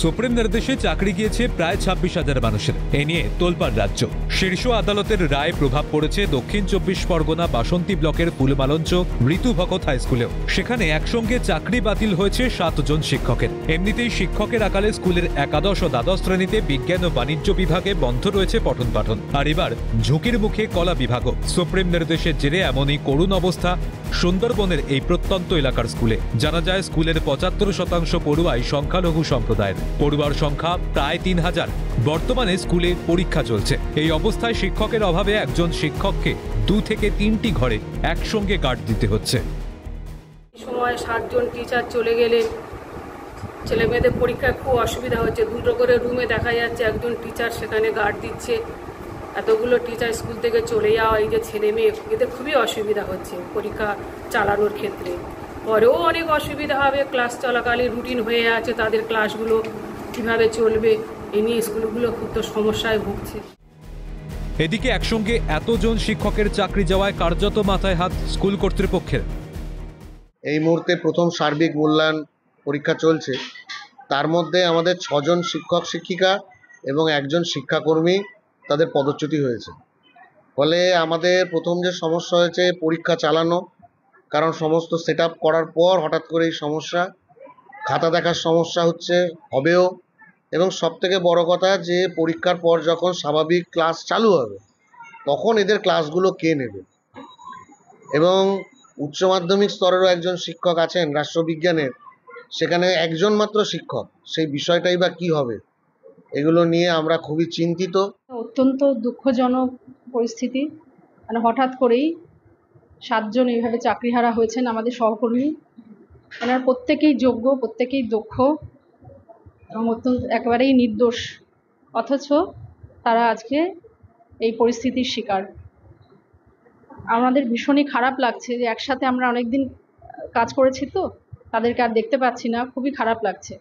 Supreme নির্দেশে চাকরি গিয়েছে প্রায় 26,000 মানুষের। এ নিয়ে তোলপাড় রাজ্য। শীর্ষ আদালতের রায় প্রভাব পড়েছে দক্ষিণ 24 পরগনা বাসন্তী ব্লকের ফুলমালঞ্চ ঋতু ভকত হাই স্কুলেও। সেখানে একসঙ্গে চাকরি বাতিল হয়েছে 7 জন শিক্ষকের। এমনিতেই শিক্ষকের আকালে স্কুলের একাদশ ও দ্বাদশ শ্রেণীতে বিজ্ঞান ও বাণিজ্য বিভাগে বন্ধ রয়েছে পঠন পাঠন। আর এবার ঝুঁকির মুখে কলা বিভাগও। সুপ্রিম নির্দেশের জেরে এমনই করুণ অবস্থা সুন্দরবনের এই প্রত্যন্ত এলাকার স্কুলে। জানা যায় স্কুলের 75% পড়ুয়াই সংখ্যালঘু সম্প্রদায়ের। পড়ুয়ার সংখ্যা প্রায় 3000। বর্তমানে স্কুলে পরীক্ষা চলছে। এই অবস্থায় শিক্ষকের অভাবে একজন শিক্ষককে 2 থেকে 3টি ঘরে একসঙ্গে গার্ড দিতে হচ্ছে। সময় 7 জন টিচার চলে গেলে ছেলে মেয়েদের পরীক্ষায় খুব অসুবিধা হচ্ছে। 2টো করে রুমে দেখা যাচ্ছে একজন টিচার সেখানে গার্ড দিচ্ছে। এতগুলো টিচার স্কুল থেকে চলে যাওয়া, এই যে ছেলে মেয়ে, এদের খুবই অসুবিধা হচ্ছে পরীক্ষা চালানোর ক্ষেত্রে। পরেও অনেক অসুবিধা হবে, ক্লাস চলাকালীন রুটিন হয়ে আছে, তাদের ক্লাসগুলো কীভাবে চলবে এই নিয়ে স্কুলগুলো খুব তো সমস্যায় ভুগছে। এদিকে একসঙ্গে এতজন শিক্ষকের চাকরি যাওয়ায় কার্যত মাথায় হাত স্কুল কর্তৃপক্ষের। এই মুহূর্তে প্রথম সার্বিক মূল্যায়ন পরীক্ষা চলছে। তার মধ্যে আমাদের 6 জন শিক্ষক শিক্ষিকা এবং 1 জন শিক্ষাকর্মী তাদের পদচ্যুতি হয়েছে। ফলে আমাদের প্রথম যে সমস্যা হয়েছে পরীক্ষা চালানো, কারণ সমস্ত সেট আপ করার পর হঠাৎ করে এই সমস্যা, খাতা দেখার সমস্যা হবেও, এবং সবথেকে বড় কথা যে পরীক্ষার পর যখন স্বাভাবিক ক্লাস চালু হবে তখন এদের ক্লাসগুলো কে নেবে। এবং উচ্চ মাধ্যমিক স্তরেরও একজন শিক্ষক আছেন রাষ্ট্রবিজ্ঞানের, সেখানে একজন মাত্র শিক্ষক, সেই বিষয়টাই বা কী হবে, এগুলো নিয়ে আমরা খুবই চিন্তিত। অত্যন্ত দুঃখজনক পরিস্থিতি, মানে হঠাৎ করেই 7 জন এইভাবে চাকরিহারা হয়েছেন আমাদের সহকর্মী। ওনার প্রত্যেকেই যোগ্য, প্রত্যেকেই দক্ষ এবং অত্যন্ত একেবারেই নির্দোষ, অথচ তারা আজকে এই পরিস্থিতির শিকার। আমাদের ভীষণই খারাপ লাগছে যে একসাথে আমরা অনেকদিন কাজ করেছি, তো তাদেরকে আর দেখতে পাচ্ছি না, খুবই খারাপ লাগছে।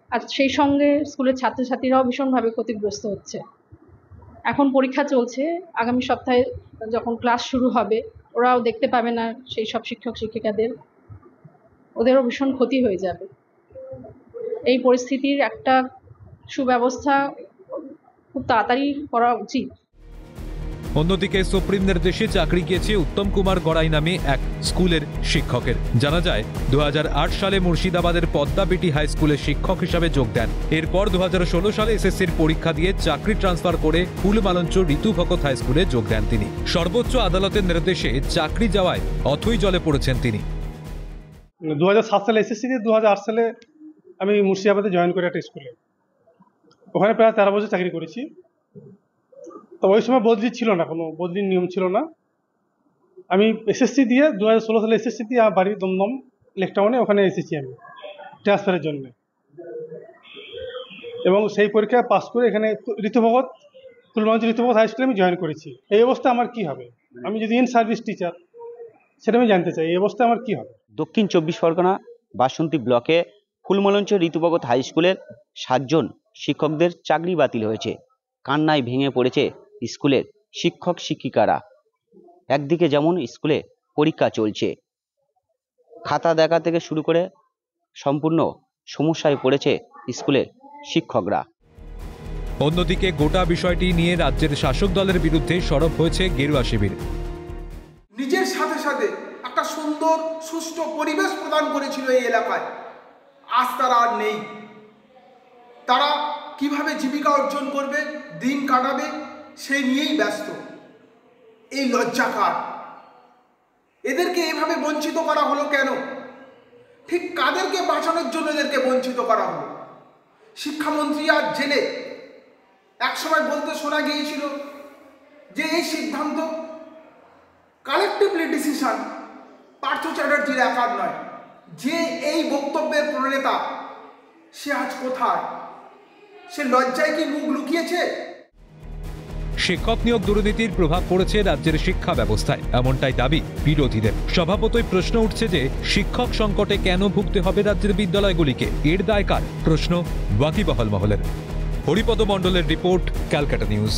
আর সেই সঙ্গে স্কুলের ছাত্রছাত্রীরাও ভীষণভাবে ক্ষতিগ্রস্ত হচ্ছে। এখন পরীক্ষা চলছে, আগামী সপ্তাহে যখন ক্লাস শুরু হবে ওরাও দেখতে পাবে না সেই সব শিক্ষক শিক্ষিকাদের, ওদেরও ভীষণ ক্ষতি হয়ে যাবে। এই পরিস্থিতির একটা সুব্যবস্থা খুব তাড়াতাড়ি করা উচিত। অন্যদিকে সুপ্রিম নির্দেশে চাকরি গিয়েছে উত্তম কুমার গড়াই নামে এক স্কুলের শিক্ষকের। জানা যায় 2008 সালে মুর্শিদাবাদের পদ্মাবিটি হাই স্কুলের শিক্ষক হিসাবে যোগ দেন। এরপর 2016 সালে এসএসসির পরীক্ষা দিয়ে চাকরি ট্রান্সফার করে ফুলমালঞ্চ ঋতু ভকত হাই স্কুলে যোগ দেন তিনি। সর্বোচ্চ আদালতের নির্দেশে চাকরি যাওয়ায় অথই জলে পড়েছেন তিনি। 2007 সালে এসএসসি দিয়ে 2008 সালে আমি মুর্শিদাবাদে জয়েন করি একটা স্কুলে। ওখানে প্রায় 13 বছর চাকরি করেছি। তো ওই সময় বদলি ছিল না, কোনো বদলির নিয়ম ছিল না। আমি এসএসসি দিয়ে 2016 সালে এসএসসি দিয়ে বাড়ি দমদম লেকটাউনে ওখানে এসেছি আমি ট্রান্সফারের জন্য, এবং সেই পরীক্ষায় পাস করে এখানে ঋতুভগত ফুলমালঞ্চ ঋতুভগত হাই স্কুলে আমি জয়েন করেছি। এই অবস্থা আমার কি হবে? আমি যদি ইন সার্ভিস টিচার, সেটা আমি জানতে চাই, এই অবস্থা আমার কি হবে। দক্ষিণ 24 পরগনা বাসন্তী ব্লকে ফুলমালঞ্চ ঋতুভগত হাই স্কুলের 7 জন শিক্ষকদের চাকরি বাতিল হয়েছে। কান্নায় ভেঙে পড়েছে স্কুলের শিক্ষক শিক্ষিকারা। একদিকে যেমন স্কুলে পরীক্ষা চলছে, খাতা দেখা থেকে শুরু করে সম্পূর্ণ সমস্যায় পড়েছে স্কুলের শিক্ষকরা। অন্যদিকে গোটা বিষয়টি নিয়ে রাজ্যের শাসক দলের বিরুদ্ধে সরব হয়েছে গেরুয়া শিবির। নিজের সাথে সাথে একটা সুন্দর সুষ্ঠু পরিবেশ প্রদান করেছিল এই এলাকায়, আজ তারা আর নেই। তারা কিভাবে জীবিকা অর্জন করবে, দিন কাটাবে, সেই নিয়েই ব্যস্ত। এই লজ্জাকার, এদেরকে এভাবে বঞ্চিত করা হলো কেন? ঠিক কাদেরকে বাঁচানোর জন্য এদেরকে বঞ্চিত করা হলো? শিক্ষামন্ত্রী আর জেলে একসময় বলতে শোনা গিয়েছিল যে এই সিদ্ধান্ত কালেকটিভলি ডিসিশন পার্থ চ্যাটার্জির একার নয়। যে এই বক্তব্যের প্রণেতা সে আজ কোথায়? সে লজ্জায় কি মুখ লুকিয়েছে? শিক্ষক নিয়োগ দুর্নীতির প্রভাব পড়েছে রাজ্যের শিক্ষা ব্যবস্থায়, এমনটাই দাবি বিরোধীদের। স্বভাবতই প্রশ্ন উঠছে যে শিক্ষক সংকটে কেন ভুগতে হবে রাজ্যের বিদ্যালয়গুলিকে? এর দায় কার? প্রশ্ন ওয়াকিবহাল মহলের। হরিপদ মণ্ডলের রিপোর্ট, ক্যালকাটা নিউজ।